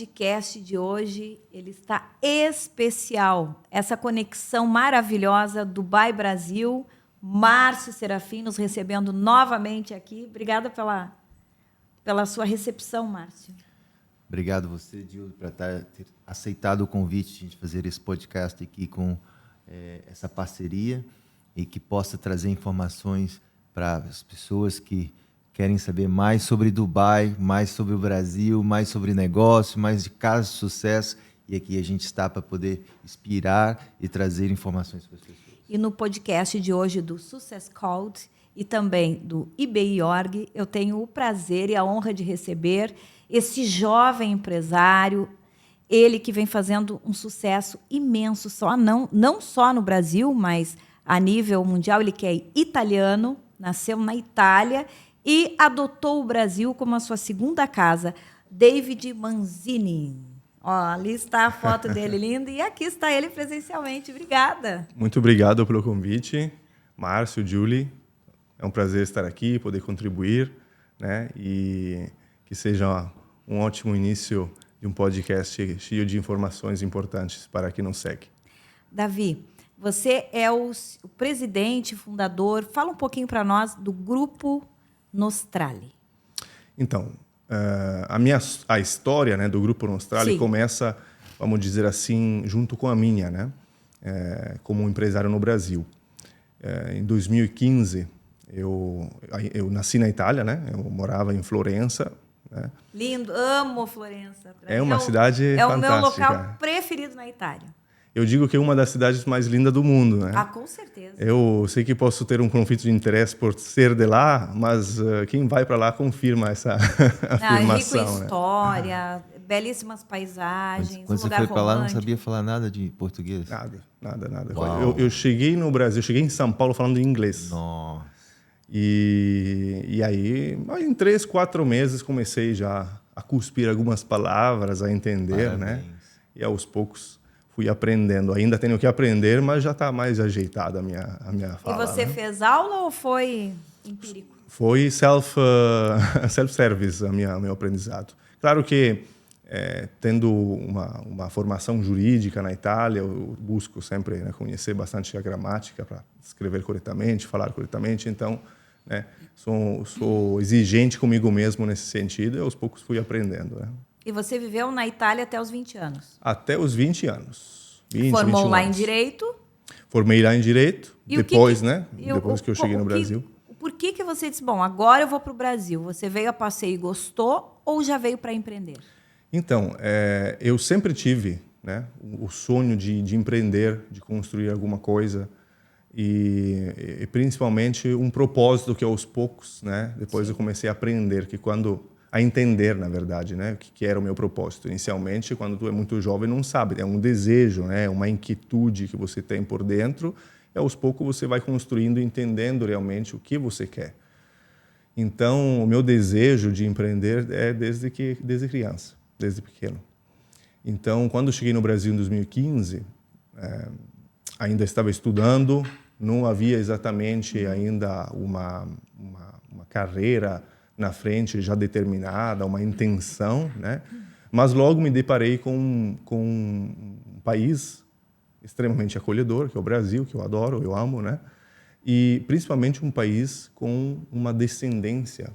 podcast de hoje, ele está especial. Essa conexão maravilhosa Dubai-Brasil, Márcio Serafim nos recebendo novamente aqui. Obrigada pela sua recepção, Márcio. Obrigado você, Dildo, por ter aceitado o convite de a gente fazer esse podcast aqui com essa parceria e que possa trazer informações para as pessoas que querem saber mais sobre Dubai, mais sobre o Brasil, mais sobre negócio, mais de casos de sucesso. E aqui a gente está para poder inspirar e trazer informações para as pessoas. E no podcast de hoje do Success Code e também do IBI.org, eu tenho o prazer e a honra de receber esse jovem empresário, ele que vem fazendo um sucesso imenso, não só no Brasil, mas a nível mundial. Ele que é italiano, nasceu na Itália e adotou o Brasil como a sua segunda casa. David Manzini. Ó, ali está a foto dele linda e aqui está ele presencialmente. Obrigada. Muito obrigado pelo convite, Márcio, Julie. É um prazer estar aqui, poder contribuir, né? E que seja um ótimo início de um podcast cheio de informações importantes para quem nos segue. Davi, você é o presidente, fundador. Fala um pouquinho para nós do Grupo Nostrale. Então, a história, né, do Grupo Nostrale Sim. começa, vamos dizer assim, junto com a minha, né, como empresário no Brasil. Em 2015, eu nasci na Itália, né, eu morava em Florença. Né. Lindo, amo Florença. É uma cidade fantástica. É o meu local preferido na Itália. Eu digo que é uma das cidades mais lindas do mundo, né? Ah, com certeza. Eu sei que posso ter um conflito de interesse por ser de lá, mas quem vai para lá confirma essa afirmação. Rico em história, belíssimas paisagens, Quando um você lugar foi para lá, não romântico. sabia falar nada de português? Nada. Uau. Eu cheguei no Brasil, cheguei em São Paulo falando inglês. Nossa. E aí, em 3, 4 meses, comecei já a cuspir algumas palavras, a entender, Parabéns. né? E aos poucos fui aprendendo. Ainda tenho que aprender, mas já está mais ajeitada a minha fala. E você fez aula ou foi empírico? Foi self-service meu aprendizado. Claro que, tendo uma formação jurídica na Itália, eu busco sempre, né, conhecer bastante a gramática para escrever corretamente, falar corretamente. Então, né, sou exigente comigo mesmo nesse sentido e aos poucos fui aprendendo. Né? E você viveu na Itália até os 20 anos? Até os 20 anos. 20, Formou 21 lá anos. em Direito? Formei lá em Direito, E depois, né? Depois que eu cheguei no Brasil. Por que você disse, bom, agora eu vou para o Brasil? Você veio a passeio e gostou ou já veio para empreender? Então, eu sempre tive, né, o sonho de empreender, de construir alguma coisa e principalmente um propósito que aos poucos, né, depois eu comecei a aprender, a entender, na verdade, né, o que era o meu propósito. Inicialmente, quando tu é muito jovem, não sabe, é um desejo, né, uma inquietude que você tem por dentro, e aos poucos você vai construindo, entendendo realmente o que você quer. Então, o meu desejo de empreender é desde criança, desde pequeno. Então, quando eu cheguei no Brasil em 2015, ainda estava estudando, não havia exatamente ainda uma carreira na frente já determinada, uma intenção, né? Mas logo me deparei com um país extremamente acolhedor, que é o Brasil, que eu adoro, eu amo, né? E principalmente um país com uma descendência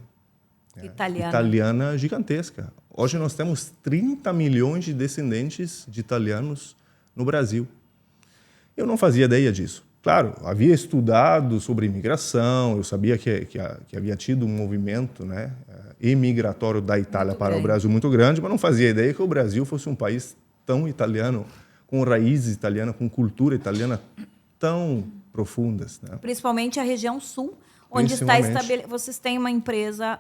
italiana gigantesca. Hoje nós temos 30 milhões de descendentes de italianos no Brasil. Eu não fazia ideia disso. Claro, havia estudado sobre imigração, eu sabia que havia tido um movimento, né, imigratório da Itália para o Brasil muito grande, mas não fazia ideia que o Brasil fosse um país tão italiano, com raízes italianas, com cultura italiana tão profundas. Né? Principalmente a região sul, onde vocês têm uma empresa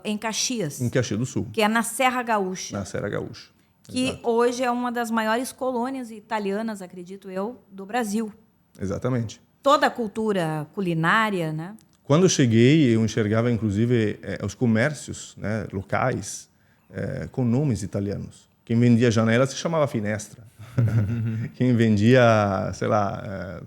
em Caxias. Em Caxias do Sul. Que é na Serra Gaúcha. Na Serra Gaúcha. Que Exato. Hoje é uma das maiores colônias italianas, acredito eu, do Brasil. Exatamente. Toda a cultura culinária, né? Quando eu cheguei, eu enxergava, inclusive, os comércios, né, locais com nomes italianos. Quem vendia janela se chamava Finestra. Quem vendia, sei lá,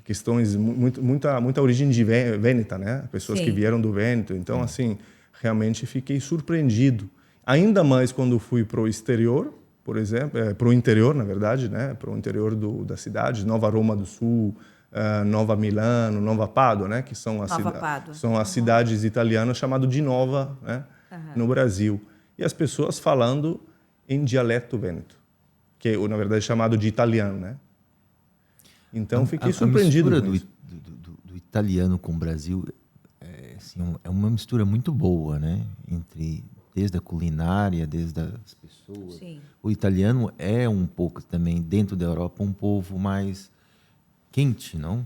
questões, muita origem de Vêneta, né? Pessoas Sim. que vieram do Vêneto. Então, assim, realmente fiquei surpreendido. Ainda mais quando fui para o exterior, por exemplo, para o interior, na verdade, né? Para o interior da cidade, Nova Roma do Sul, Nova Milano, Nova Pádua, né? Que são as cidades italianas chamadas de Nova, né? No Brasil. E as pessoas falando em dialeto vêneto, que é, na verdade, chamado de italiano, né? Então, fiquei surpreendido com isso. Do italiano com o Brasil é uma mistura muito boa, né? Desde a culinária, desde as pessoas. Sim. O italiano é um pouco também, dentro da Europa, um povo mais quente, não?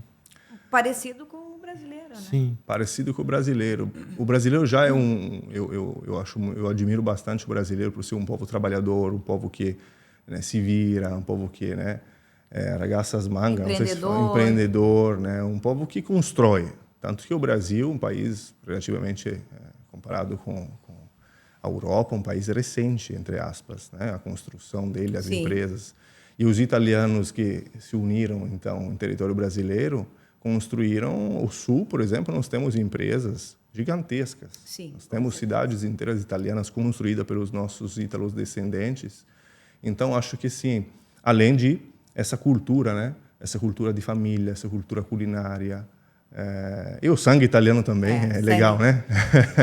Parecido com o brasileiro, né? Sim. Parecido com o brasileiro. O brasileiro já é eu admiro bastante o brasileiro por ser um povo trabalhador, um povo que, né, se vira, um povo que, né, arregaça as mangas, empreendedor, né, um povo que constrói. Tanto que o Brasil, um país relativamente, comparado com a Europa, um país recente, entre aspas, né, a construção dele, as empresas. E os italianos que se uniram, então, em território brasileiro, construíram o Sul, por exemplo, nós temos empresas gigantescas. Sim, nós temos cidades inteiras italianas construídas pelos nossos ítalos descendentes. Então, acho que sim, além de essa cultura, né? Essa cultura de família, essa cultura culinária. E o sangue italiano também é legal, né?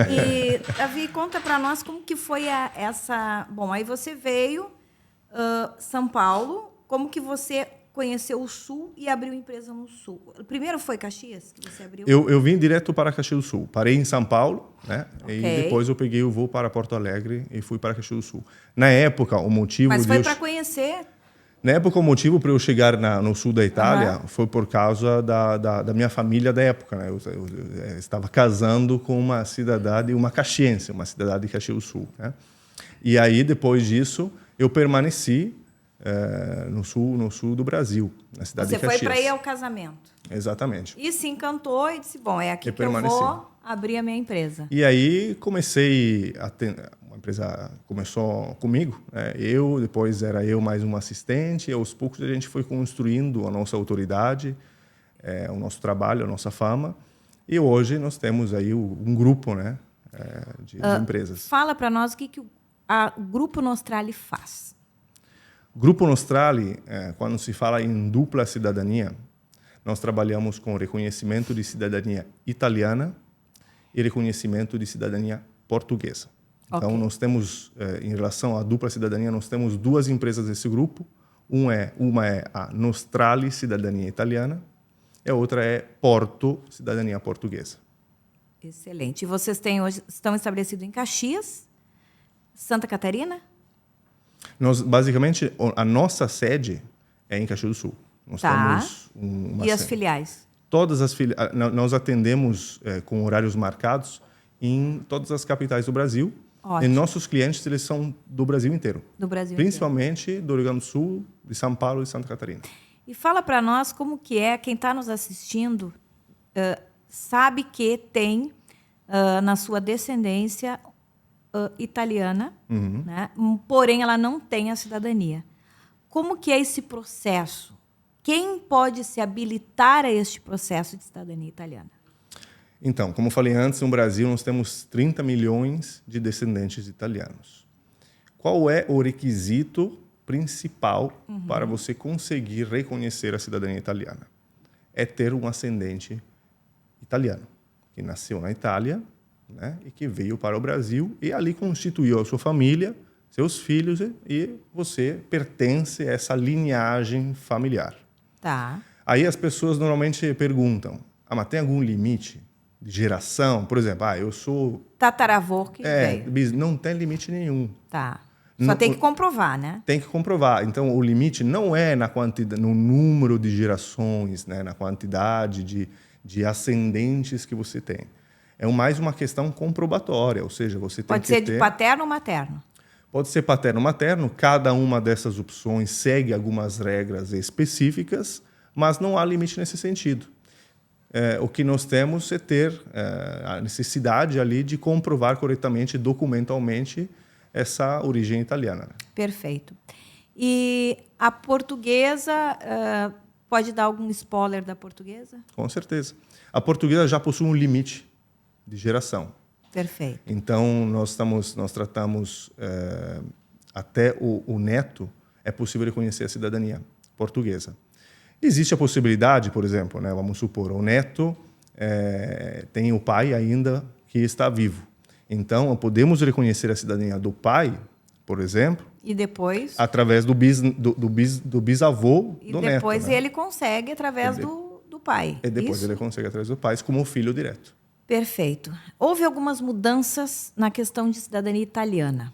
E, Davi, conta para nós como que foi essa... Bom, aí você veio, São Paulo, como que você conheceu o Sul e abriu empresa no Sul? Primeiro foi Caxias que você abriu? Eu vim direto para Caxias do Sul. Parei em São Paulo, né? Okay. E depois eu peguei o voo para Porto Alegre e fui para Caxias do Sul. Na época, o motivo... Mas foi para conhecer... Na época, o motivo para eu chegar no sul da Itália foi por causa da minha família da época, né? Eu estava casando com uma cidadã de uma caxiense, uma cidadã de Caxias do Sul, né? E aí, depois disso, eu permaneci no sul do Brasil, na cidade de Caxias. Você foi para ir ao casamento. Exatamente. E se encantou e disse, bom, é aqui que eu vou abrir a minha empresa. E aí comecei uma empresa começou comigo, né? Depois era eu mais um assistente, e aos poucos a gente foi construindo a nossa autoridade, o nosso trabalho, a nossa fama. E hoje nós temos aí um grupo, né, de empresas. Fala para nós o que o Grupo Nostrale faz. Grupo Nostrale, quando se fala em dupla cidadania, nós trabalhamos com reconhecimento de cidadania italiana e reconhecimento de cidadania portuguesa. Então, nós temos, em relação à dupla cidadania, nós temos duas empresas desse grupo. Uma é a Nostrale Cidadania Italiana e a outra é Porto Cidadania Portuguesa. Excelente. E vocês estão estabelecidos em Caxias, Santa Catarina? Basicamente, a nossa sede é em Caxias do Sul. Nós temos E as filiais? Todas as filiais. Nós atendemos com horários marcados em todas as capitais do Brasil. Ótimo. E nossos clientes, eles são do Brasil inteiro. Do Brasil principalmente inteiro. do Rio Grande do Sul, de São Paulo e Santa Catarina. E fala para nós como que é, quem está nos assistindo sabe que tem na sua descendência italiana, né? Porém ela não tem a cidadania. Como que é esse processo? Quem pode se habilitar a este processo de cidadania italiana? Então, como eu falei antes, no Brasil nós temos 30 milhões de descendentes italianos. Qual é o requisito principal para você conseguir reconhecer a cidadania italiana? É ter um ascendente italiano, que nasceu na Itália, né, e que veio para o Brasil e ali constituiu a sua família, seus filhos, e você pertence a essa linhagem familiar. Tá. Aí as pessoas normalmente perguntam, mas tem algum limite de geração? Por exemplo, eu sou... Tataravô que veio. Não tem limite nenhum. Tá. Só tem que comprovar, né? Tem que comprovar. Então, o limite não é no número de gerações, né, na quantidade de ascendentes que você tem. É mais uma questão comprobatória, ou seja, você tem Pode ser de paterno ou materno? Pode ser paterno ou materno. Cada uma dessas opções segue algumas regras específicas, mas não há limite nesse sentido. O que nós temos é ter a necessidade ali de comprovar corretamente, documentalmente, essa origem italiana. Perfeito. E a portuguesa, pode dar algum spoiler da portuguesa? Com certeza. A portuguesa já possui um limite de geração. Perfeito. Então, nós tratamos até o neto, é possível reconhecer a cidadania portuguesa. Existe a possibilidade, por exemplo, né, vamos supor, o neto tem o pai ainda que está vivo. Então, podemos reconhecer a cidadania do pai, por exemplo, E depois? através do bisavô E do neto. depois Né? ele consegue através do pai. E depois Isso? ele consegue através do pai como filho direto. Perfeito. Houve algumas mudanças na questão de cidadania italiana.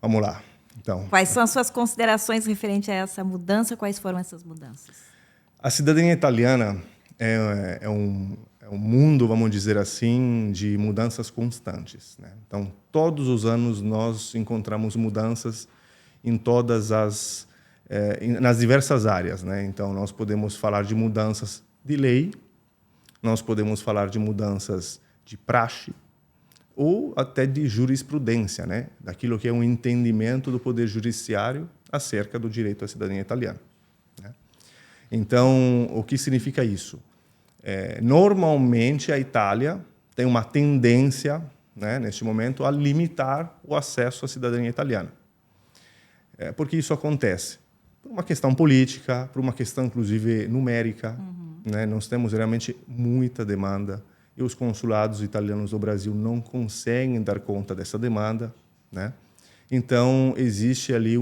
Vamos lá. Então, Quais são as suas considerações referente a essa mudança? Quais foram essas mudanças? a cidadania italiana é um mundo, vamos dizer assim, de mudanças constantes. Né? Então, todos os anos nós encontramos mudanças em todas nas diversas áreas. Né? Então, nós podemos falar de mudanças de lei, nós podemos falar de mudanças de praxe, ou até de jurisprudência, né? Daquilo que é um entendimento do poder judiciário acerca do direito à cidadania italiana. Né? Então, o que significa isso? Normalmente, a Itália tem uma tendência, né, neste momento, a limitar o acesso à cidadania italiana. Por que isso acontece? Por uma questão política, por uma questão, inclusive, numérica. Né? Nós temos realmente muita demanda e os consulados italianos do Brasil não conseguem dar conta dessa demanda, né? Então, existe ali,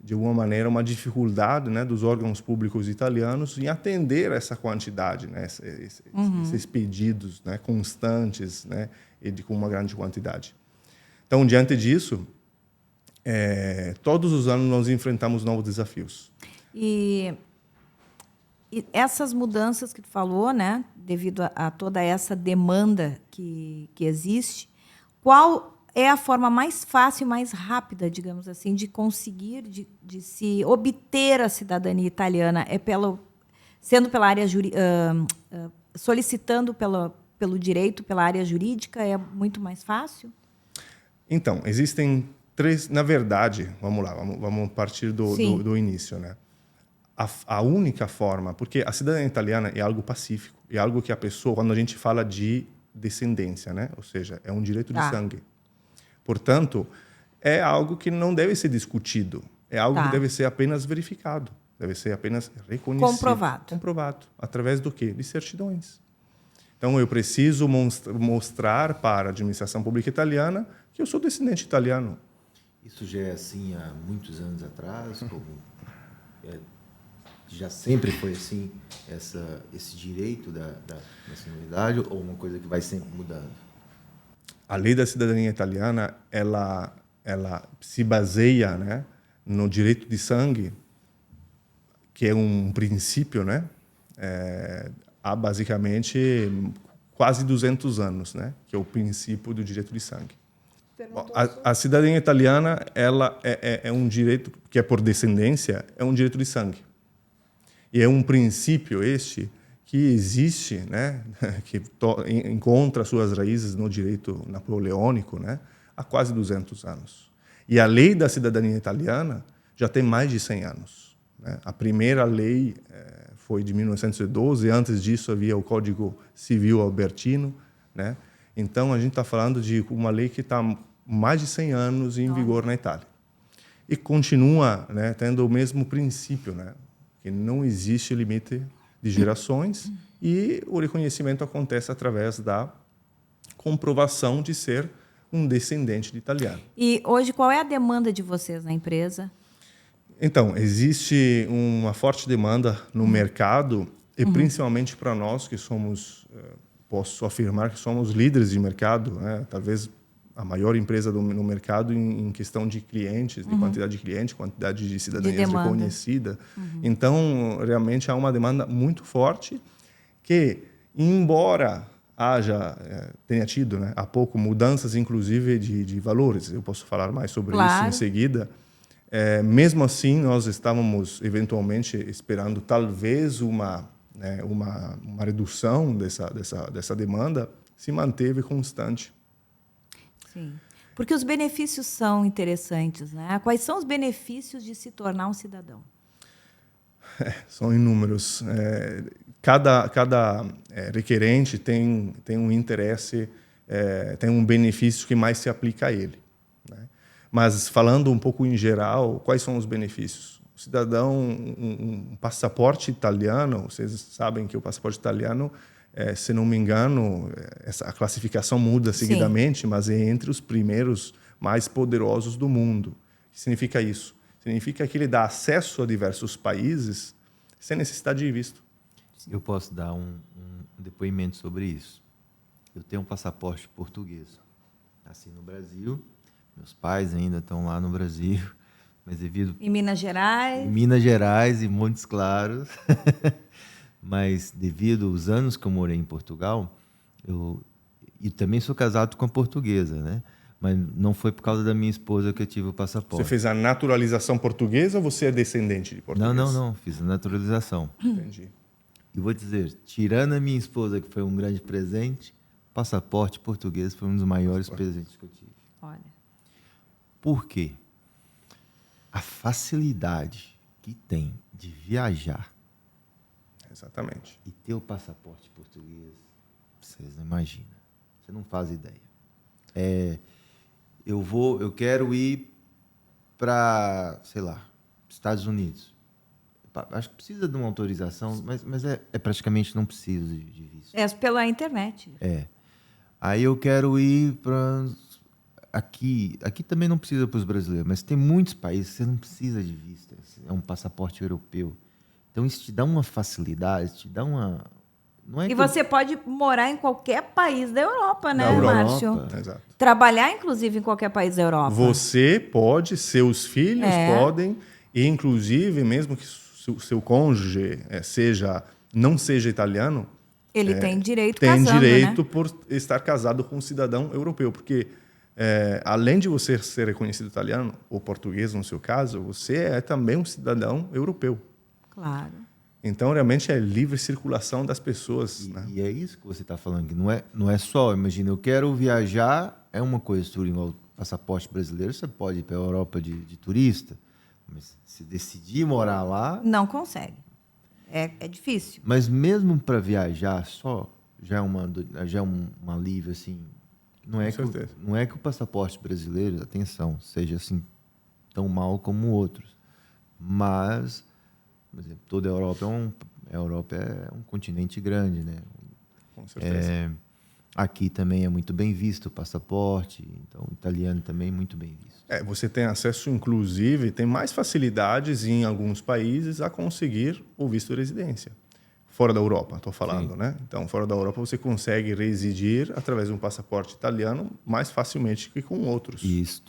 de alguma maneira, uma dificuldade, né, dos órgãos públicos italianos em atender essa quantidade, né, esses pedidos, né, constantes, né, e com uma grande quantidade. Então, diante disso, todos os anos nós enfrentamos novos desafios. E essas mudanças que tu falou, né, devido a toda essa demanda que existe, qual é a forma mais fácil e mais rápida, digamos assim, de conseguir, de se obter a cidadania italiana? Sendo pela área solicitando pelo direito, pela área jurídica, é muito mais fácil? Então, existem três, na verdade, vamos lá, vamos partir do início, né? A única forma, porque a cidadania italiana é algo pacífico, é algo que a pessoa, quando a gente fala de descendência, né? Ou seja, é um direito de sangue. Portanto, é algo que não deve ser discutido, é algo que deve ser apenas verificado, deve ser apenas reconhecido. Comprovado. Através do quê? De certidões. Então, eu preciso mostrar para a administração pública italiana que eu sou descendente italiano. Isso já é assim há muitos anos atrás? Já sempre foi assim, esse direito da nacionalidade, ou uma coisa que vai sempre mudando? A lei da cidadania italiana, ela se baseia, né, no direito de sangue, que é um princípio, né, há basicamente quase 200 anos, né, que é o princípio do direito de sangue. A cidadania italiana, ela é um direito que é por descendência, é um direito de sangue. E é um princípio que existe, né, que encontra suas raízes no direito napoleônico, né, há quase 200 anos. E a lei da cidadania italiana já tem mais de 100 anos. Né? A primeira lei foi de 1912, antes disso havia o Código Civil Albertino. Né? Então, a gente está falando de uma lei que está mais de 100 anos em vigor na Itália. E continua, né, tendo o mesmo princípio, né? Que não existe limite de gerações e o reconhecimento acontece através da comprovação de ser um descendente de italiano. E hoje, qual é a demanda de vocês na empresa? Então, existe uma forte demanda no mercado e principalmente para nós que somos, posso afirmar que somos líderes de mercado, né? Talvez a maior empresa no mercado em questão de clientes, de quantidade de clientes, quantidade de cidadanias reconhecida. Então, realmente há uma demanda muito forte que, embora tenha tido, né, há pouco mudanças, inclusive, de valores, eu posso falar mais sobre isso em seguida, mesmo assim, nós estávamos, eventualmente, esperando talvez uma redução dessa demanda, se manteve constante. Sim, porque os benefícios são interessantes, né? Quais são os benefícios de se tornar um cidadão? São inúmeros. Cada requerente tem um interesse, tem um benefício que mais se aplica a ele. Né? Mas falando um pouco em geral, quais são os benefícios? O cidadão, um passaporte italiano, vocês sabem que o passaporte italiano, se não me engano, a classificação muda seguidamente, sim, mas é entre os primeiros mais poderosos do mundo. O que significa isso? Significa que ele dá acesso a diversos países sem necessidade de visto. Eu posso dar um depoimento sobre isso. Eu tenho um passaporte português. Nasci no Brasil, meus pais ainda estão lá no Brasil, mas devido... Em Minas Gerais? Em Minas Gerais e Montes Claros. Mas devido aos anos que eu morei em Portugal, e também sou casado com a portuguesa, né? Mas não foi por causa da minha esposa que eu tive o passaporte. Você fez a naturalização portuguesa ou você é descendente de português? Não. Fiz a naturalização. Entendi. E vou dizer, tirando a minha esposa, que foi um grande presente, o passaporte português foi um dos maiores presentes que eu tive. Olha. Por quê? A facilidade que tem de viajar. Exatamente. E ter o passaporte português, vocês não imaginam. Você não faz ideia. Eu quero ir para, sei lá, Estados Unidos. Acho que precisa de uma autorização, mas praticamente não precisa de visto. É pela internet. Aí eu quero ir para... Aqui também não precisa para os brasileiros, mas tem muitos países que você não precisa de visto. É um passaporte europeu. Então isso te dá uma facilidade, te dá uma... Não é e você pode morar em qualquer país da Europa, né, Márcio? Exato. Trabalhar, inclusive, em qualquer país da Europa. Você pode, seus filhos podem, e inclusive, mesmo que o seu cônjuge não seja italiano, ele tem direito tem casando, direito, né? Por estar casado com um cidadão europeu, porque além de você ser reconhecido italiano, ou português no seu caso, você é também um cidadão europeu. Claro. Então, realmente, é livre circulação das pessoas. Né? E é isso que você está falando, que não é só, imagina, eu quero viajar, é uma coisa, igual o passaporte brasileiro, você pode ir para a Europa de turista, mas se decidir morar lá... Não consegue. É difícil. Mas mesmo para viajar só, já é um alívio, assim. Não é que o passaporte brasileiro, atenção, seja assim tão mal como outros. Mas, por exemplo, toda a Europa é um continente grande, né? Com certeza. Aqui também é muito bem visto o passaporte, então o italiano também é muito bem visto. Você tem acesso, inclusive, tem mais facilidades em alguns países a conseguir o visto de residência. Fora da Europa, estou falando, sim, né? Então, fora da Europa, você consegue residir através de um passaporte italiano mais facilmente que com outros. Isso.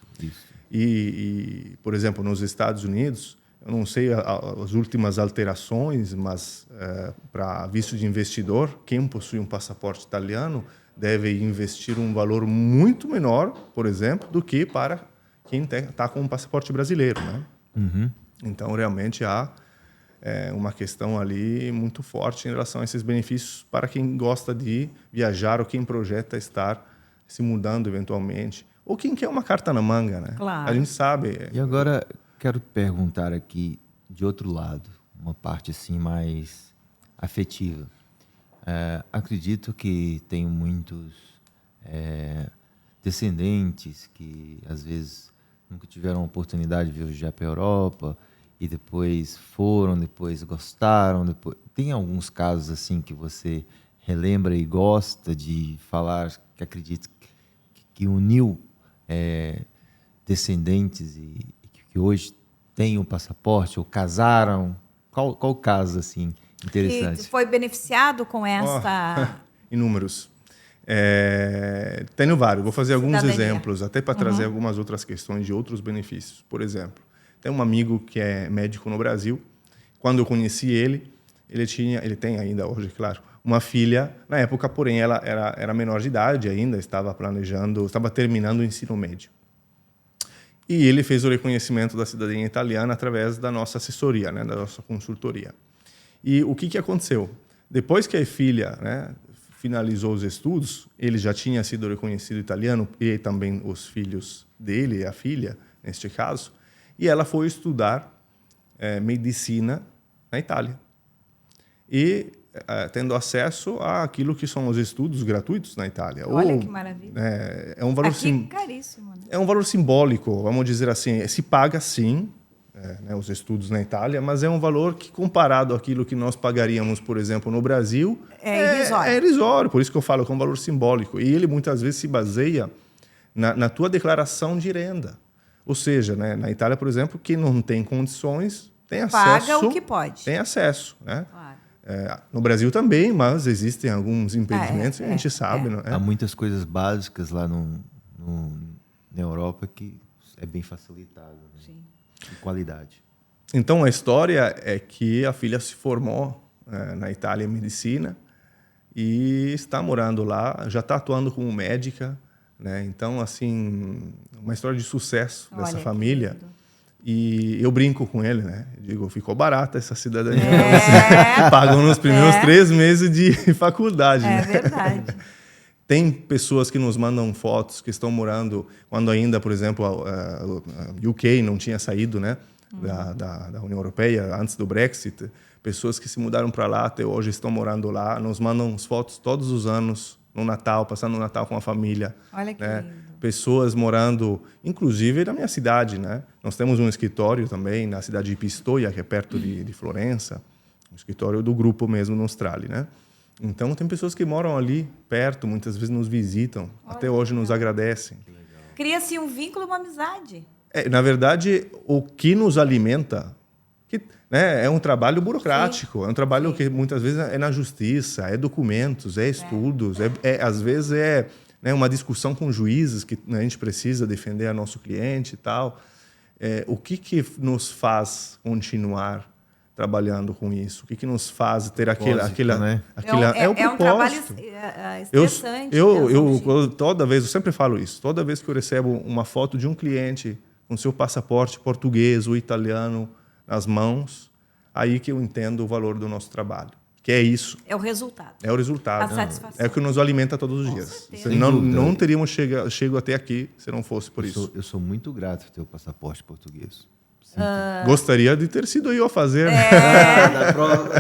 E, por exemplo, nos Estados Unidos, eu não sei as últimas alterações, mas para visto de investidor, quem possui um passaporte italiano deve investir um valor muito menor, por exemplo, do que para quem está com um passaporte brasileiro, né? Uhum. Então, realmente, há uma questão ali muito forte em relação a esses benefícios para quem gosta de viajar ou quem projeta estar se mudando eventualmente. Ou quem quer uma carta na manga, né? Claro. A gente sabe. E agora, quero perguntar aqui, de outro lado, uma parte assim mais afetiva. Acredito que tenho muitos descendentes que, às vezes, nunca tiveram a oportunidade de viajar para a Europa e depois gostaram. Tem alguns casos assim que você relembra e gosta de falar, que acredita que uniu descendentes e que hoje têm o passaporte ou casaram? Qual o caso assim interessante? Que foi beneficiado com esta... Inúmeros. Tenho vários. Vou fazer alguns exemplos, até para trazer algumas outras questões de outros benefícios. Por exemplo, tem um amigo que é médico no Brasil. Quando eu conheci ele tem ainda hoje, claro, uma filha. Na época, porém, ela era menor de idade ainda, estava terminando o ensino médio. E ele fez o reconhecimento da cidadania italiana através da nossa assessoria, né, da nossa consultoria. E o que aconteceu? Depois que a filha, né, finalizou os estudos, ele já tinha sido reconhecido italiano e também os filhos dele, a filha, neste caso, e ela foi estudar medicina na Itália. E tendo acesso àquilo que são os estudos gratuitos na Itália. Olha que maravilha. É um valor caríssimo. Né? É um valor simbólico, vamos dizer assim. Se paga sim, né, os estudos na Itália, mas é um valor que, comparado àquilo que nós pagaríamos, por exemplo, no Brasil, é irrisório. Por isso que eu falo que é um valor simbólico. E ele muitas vezes se baseia na tua declaração de renda. Ou seja, né, na Itália, por exemplo, quem não tem condições tem acesso. Paga o que pode. Tem acesso, né? Claro. No Brasil também, mas existem alguns impedimentos, a gente sabe. Não é? Há muitas coisas básicas lá na Europa que é bem facilitado, né? Sim. De qualidade. Então, a história é que a filha se formou na Itália em medicina e está morando lá, já está atuando como médica, né? Então, assim, uma história de sucesso dessa família. Querido. E eu brinco com ele, né? Digo, ficou barata essa cidadania. Pagam nos primeiros 3 meses de faculdade. É né? verdade. Tem pessoas que nos mandam fotos que estão morando, quando ainda, por exemplo, a UK não tinha saído, né? Da União Europeia, antes do Brexit. Pessoas que se mudaram para lá, até hoje estão morando lá, nos mandam as fotos todos os anos, no Natal, passando o Natal com a família. Olha que né? lindo. Pessoas morando, inclusive na minha cidade, né? Nós temos um escritório também na cidade de Pistoia, que é perto de Florença, um escritório do grupo mesmo no Austrália, né? Então tem pessoas que moram ali perto, muitas vezes nos visitam, até hoje nos agradecem. Cria-se um vínculo, uma amizade. Na verdade, o que nos alimenta, né, é um trabalho burocrático, é um trabalho que muitas vezes é na justiça, é documentos, é estudos, às vezes né, uma discussão com juízes que a gente precisa defender a nosso cliente e tal. O que nos faz continuar trabalhando com isso? O que nos faz ter aquela né? É o propósito. É um trabalho estressante. Eu sempre falo isso. Toda vez que eu recebo uma foto de um cliente com seu passaporte português ou italiano nas mãos, aí que eu entendo o valor do nosso trabalho. Que é isso. É o resultado. É o resultado. A satisfação. É o que nos alimenta todos os dias. Sem Não, dúvida. não teríamos chego até aqui se não fosse por isso. Eu sou muito grato por ter o passaporte português. Gostaria de ter sido eu a fazer. Da próxima,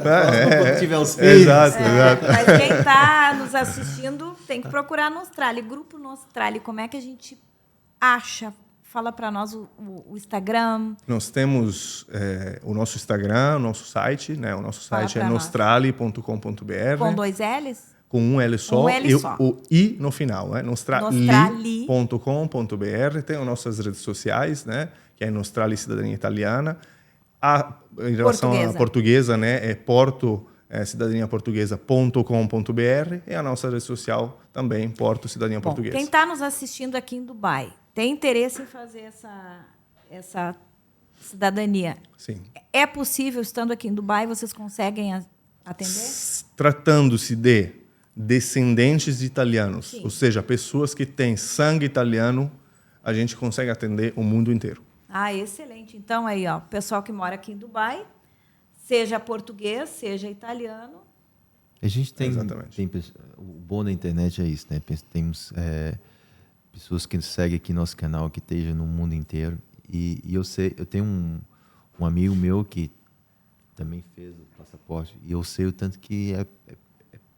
quando tiver os filhos. Exato. Mas quem está nos assistindo tem que procurar no Austrália. Grupo no Austrália, como é que a gente acha? Fala para nós o Instagram. Nós temos o nosso Instagram, o nosso site. Né? O nosso site é nós. nostrali.com.br. Com 2 L's? Com um L só. Um L e só. o I no final. Né? Nostrali.com.br. Tem as nossas redes sociais, né? Que é Nostrali Cidadania Italiana. Em relação à portuguesa, né? É Porto cidadaniaportuguesa.com.br. E a nossa rede social também, Porto Cidadania Portuguesa. Quem está nos assistindo aqui em Dubai tem interesse em fazer essa cidadania? Sim. É possível, estando aqui em Dubai, vocês conseguem atender? Tratando-se de descendentes de italianos, Sim. ou seja, pessoas que têm sangue italiano, a gente consegue atender o mundo inteiro. Excelente. Então, aí, ó, o pessoal que mora aqui em Dubai, seja português, seja italiano. A gente tem Exatamente. o bom da internet é isso, né? Temos pessoas que seguem aqui nosso canal, que estejam no mundo inteiro. E eu tenho um amigo meu que também fez o passaporte, e eu sei o tanto que é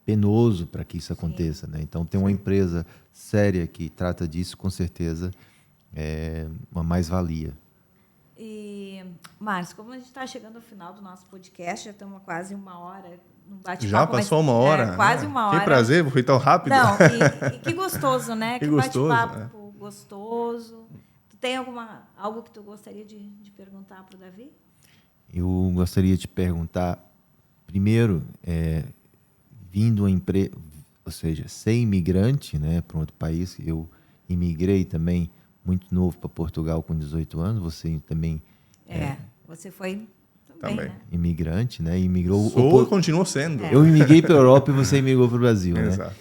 penoso para que isso aconteça, né? Então, tem uma empresa séria que trata disso, com certeza, é uma mais-valia. E, Márcio, como a gente está chegando ao final do nosso podcast, já estamos quase 1 hora, no bate-papo. Já passou 1 hora? Quase 1 hora. Que prazer, foi tão rápido. Não, e que gostoso, né? Que gostoso, bate-papo gostoso. Tu tem algo que tu gostaria de perguntar para o Davi? Eu gostaria de perguntar, primeiro, vindo a empresa, ou seja, ser imigrante, né, para um outro país. Eu imigrei também muito novo para Portugal com 18 anos. Você também você foi também. Né? imigrante, né? Imigrou. Sou e continuo sendo. Eu imigrei para a Europa e você imigrou para o Brasil, né? Exato.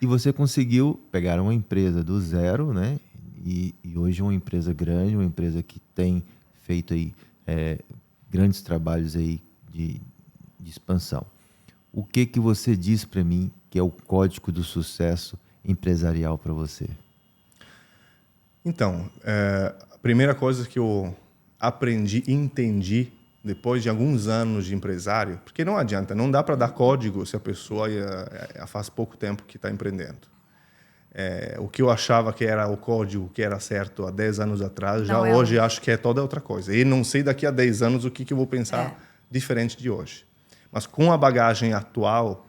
E você conseguiu pegar uma empresa do zero, né? E hoje é uma empresa grande, uma empresa que tem feito aí grandes trabalhos aí de expansão. O que você diz para mim que é o código do sucesso empresarial para você? Então, a primeira coisa que eu aprendi e entendi depois de alguns anos de empresário, porque não adianta, não dá para dar código se a pessoa faz pouco tempo que está empreendendo. O que eu achava que era o código que era certo há 10 anos atrás, já hoje acho que é toda outra coisa. E não sei daqui a 10 anos o que eu vou pensar diferente de hoje. Mas com a bagagem atual,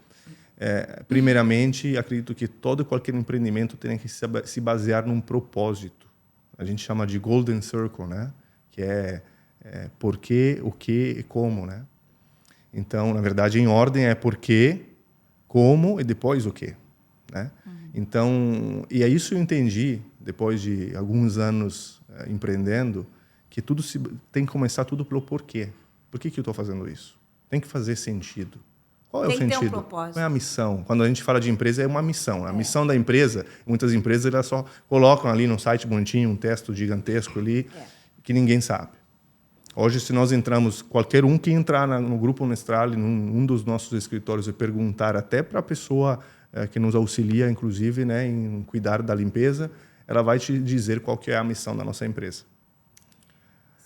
primeiramente, acredito que todo e qualquer empreendimento tem que se basear num propósito. A gente chama de Golden Circle, né? Que é por quê, o que e como, né? Então, na verdade, em ordem é por quê, como e depois o quê, né? Então, e é isso que eu entendi, depois de alguns anos empreendendo, que tem que começar tudo pelo porquê. Por que eu estou fazendo isso? Tem que fazer sentido. Qual é o sentido? Tem que ter um propósito. Qual é a missão? Quando a gente fala de empresa, é uma missão. A missão da empresa, muitas empresas elas só colocam ali no site bonitinho um texto gigantesco ali, que ninguém sabe. Hoje, se nós entramos, qualquer um que entrar no Grupo Nestrale, num dos nossos escritórios, e perguntar até para a pessoa que nos auxilia, inclusive, né, em cuidar da limpeza, ela vai te dizer qual que é a missão da nossa empresa.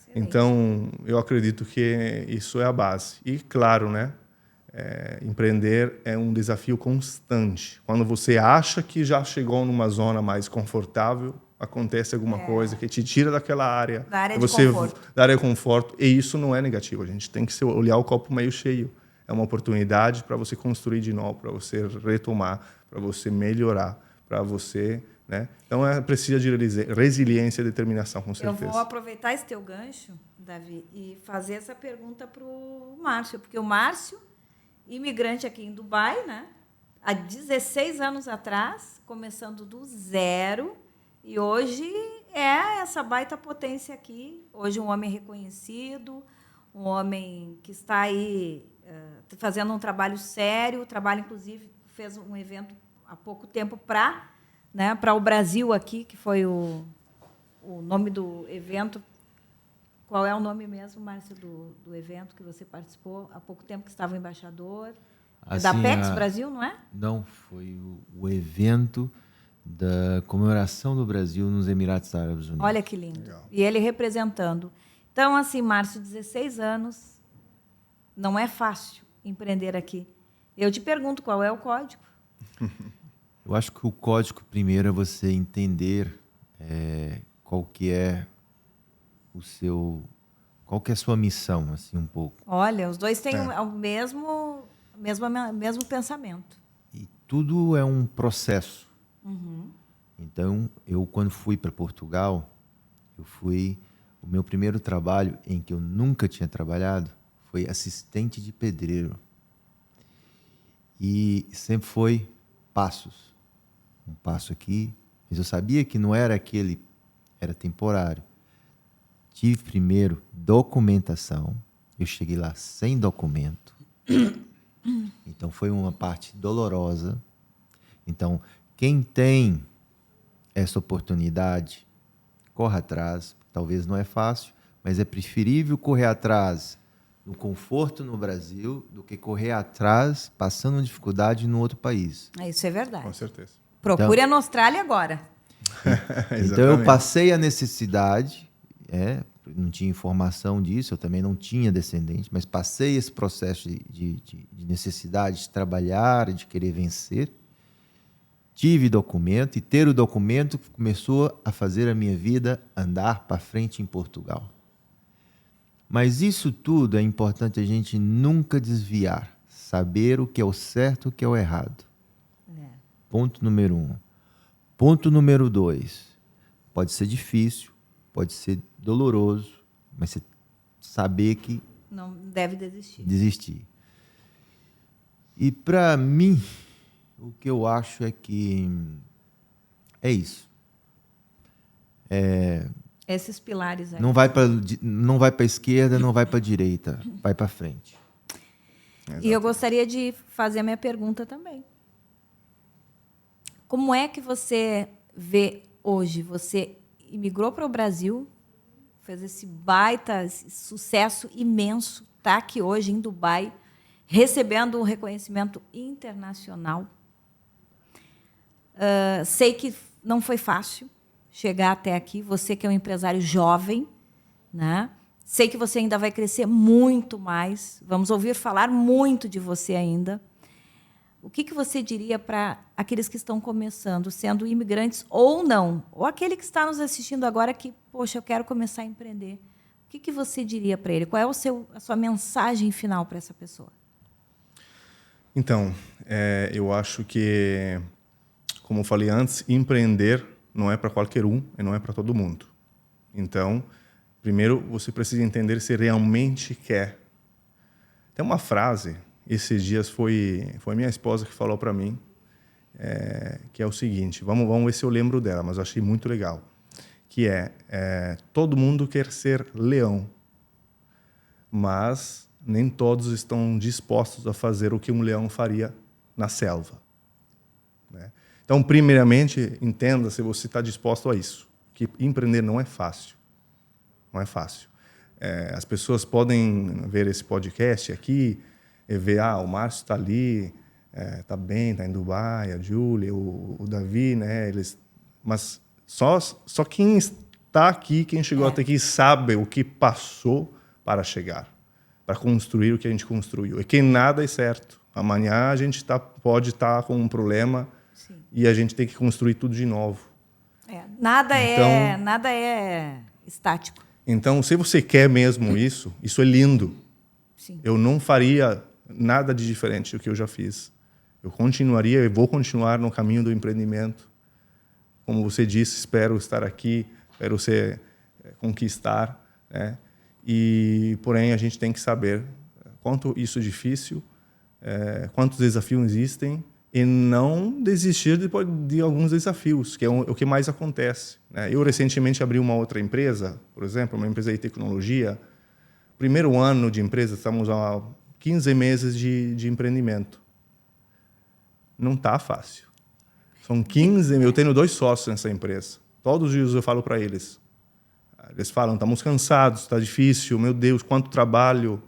Excelente. Então, eu acredito que isso é a base. E, claro, né, empreender é um desafio constante. Quando você acha que já chegou numa zona mais confortável, acontece alguma coisa que te tira daquela área. Da área de conforto. Da área de conforto. E isso não é negativo. A gente tem que olhar o copo meio cheio. É uma oportunidade para você construir de novo, para você retomar, para você melhorar, para você, né? Então, precisa de resiliência e determinação, com certeza. Eu vou aproveitar esse teu gancho, Davi, e fazer essa pergunta para o Márcio, porque o Márcio, imigrante aqui em Dubai, né? Há 16 anos atrás, começando do zero, e hoje é essa baita potência aqui. Hoje um homem reconhecido, um homem que está aí fazendo um trabalho sério, inclusive, fez um evento há pouco tempo para o Brasil aqui, que foi o nome do evento. Qual é o nome mesmo, Márcio, do evento que você participou há pouco tempo, que estava o embaixador? Assim, da PEX Brasil, não é? Não, foi o evento da comemoração do Brasil nos Emirados Árabes Unidos. Olha que lindo. Legal. E ele representando. Então, assim, Márcio, 16 anos, não é fácil empreender aqui. Eu te pergunto, qual é o código? Eu acho que o código, primeiro, é você entender qual que é a sua missão, assim, um pouco. Olha, os dois têm o mesmo pensamento. E tudo é um processo. Uhum. Então, eu, quando fui para Portugal, o meu primeiro trabalho, em que eu nunca tinha trabalhado, foi assistente de pedreiro. E sempre foi passos. Um passo aqui, mas eu sabia que não era aquele, era temporário. Tive primeiro documentação. Eu cheguei lá sem documento. Então, foi uma parte dolorosa. Então, quem tem essa oportunidade, corra atrás. Talvez não é fácil, mas é preferível correr atrás no conforto no Brasil do que correr atrás passando dificuldade no outro país. Isso é verdade. Com certeza. Procure a Nostralia agora. Então, eu passei a necessidade, não tinha informação disso, eu também não tinha descendente, mas passei esse processo de necessidade de trabalhar, de querer vencer. Tive documento, e ter o documento começou a fazer a minha vida andar para frente em Portugal. Mas isso tudo é importante a gente nunca desviar, saber o que é o certo e o que é o errado. Ponto número 1. Ponto número 2. Pode ser difícil, pode ser doloroso, mas você saber que não deve desistir. E para mim, o que eu acho é que é isso. Esses pilares aí. Não vai para a esquerda, não vai para a direita, vai para frente. E eu gostaria de fazer a minha pergunta também. Como é que você vê hoje? Você imigrou para o Brasil, fez esse baita sucesso imenso, está aqui hoje em Dubai, recebendo um reconhecimento internacional. Sei que não foi fácil chegar até aqui. Você que é um empresário jovem, né? Sei que você ainda vai crescer muito mais. Vamos ouvir falar muito de você ainda. O que você diria para aqueles que estão começando, sendo imigrantes ou não? Ou aquele que está nos assistindo agora que, poxa, eu quero começar a empreender. O que você diria para ele? Qual é a sua mensagem final para essa pessoa? Então, eu acho que, como eu falei antes, empreender não é para qualquer um e não é para todo mundo. Então, primeiro, você precisa entender se realmente quer. Tem uma frase, esses dias foi minha esposa que falou para mim, que é o seguinte, vamos ver se eu lembro dela, mas eu achei muito legal, que todo mundo quer ser leão, mas nem todos estão dispostos a fazer o que um leão faria na selva. Né? Então, primeiramente, entenda se você está disposto a isso, que empreender não é fácil. Não é fácil. As pessoas podem ver esse podcast aqui e ver, o Márcio está ali, está bem, está em Dubai, a Júlia, o Davi, né? Mas só quem está aqui, quem chegou até aqui, sabe o que passou para chegar, para construir o que a gente construiu. E que nada é certo. Amanhã a gente pode estar com um problema. Sim. E a gente tem que construir tudo de novo. Nada é estático. Então, se você quer mesmo isso é lindo. Sim. Eu não faria nada de diferente do que eu já fiz. Eu continuaria e vou continuar no caminho do empreendimento. Como você disse, espero estar aqui, espero conquistar, né? Porém, a gente tem que saber quanto isso é difícil, quantos desafios existem, e não desistir de alguns desafios, que é o que mais acontece. Né? Eu, recentemente, abri uma outra empresa, por exemplo, uma empresa de tecnologia. Primeiro ano de empresa, estamos há 15 meses de empreendimento. Não está fácil. São 15, eu tenho 2 sócios nessa empresa. Todos os dias eu falo para eles. Eles falam, estamos cansados, está difícil, meu Deus, quanto trabalho.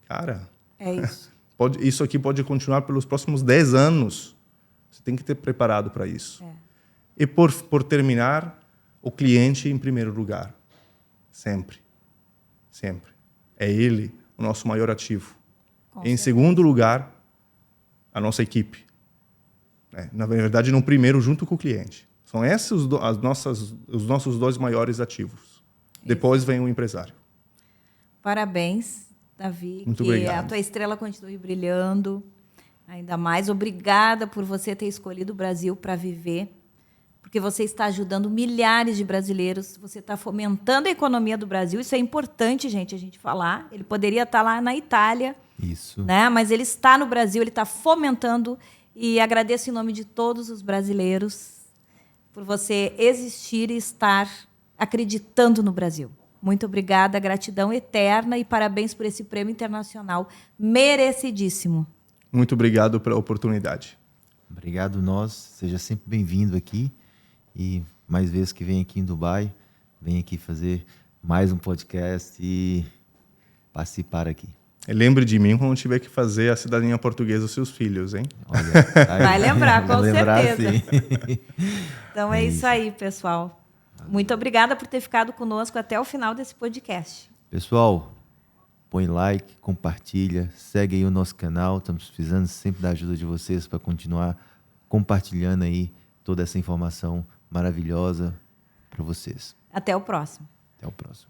Cara, é isso. Isso aqui pode continuar pelos próximos 10 anos. Você tem que ter preparado para isso. E por terminar, o cliente em primeiro lugar. Sempre. Sempre. É ele o nosso maior ativo. Em segundo lugar, a nossa equipe. Na verdade, no primeiro, junto com o cliente. São esses os nossos 2 maiores ativos. Depois vem o empresário. Parabéns, Davi. Muito que obrigado. A tua estrela continue brilhando ainda mais. Obrigada por você ter escolhido o Brasil para viver, porque você está ajudando milhares de brasileiros, você está fomentando a economia do Brasil. Isso é importante, gente, a gente falar. Ele poderia estar lá na Itália, isso, né? Mas ele está no Brasil, ele está fomentando. E agradeço em nome de todos os brasileiros por você existir e estar acreditando no Brasil. Muito obrigada, gratidão eterna e parabéns por esse prêmio internacional merecidíssimo. Muito obrigado pela oportunidade. Obrigado nós, seja sempre bem-vindo aqui e mais vezes que vem aqui em Dubai, vem aqui fazer mais um podcast e participar aqui. Lembre de mim quando tiver que fazer a cidadania portuguesa dos seus filhos, hein? Olha, aí, vai lembrar, com certeza. Sim. Então é isso aí, pessoal. Muito obrigada por ter ficado conosco até o final desse podcast. Pessoal, põe like, compartilha, segue aí o nosso canal. Estamos precisando sempre da ajuda de vocês para continuar compartilhando aí toda essa informação maravilhosa para vocês. Até o próximo. Até o próximo.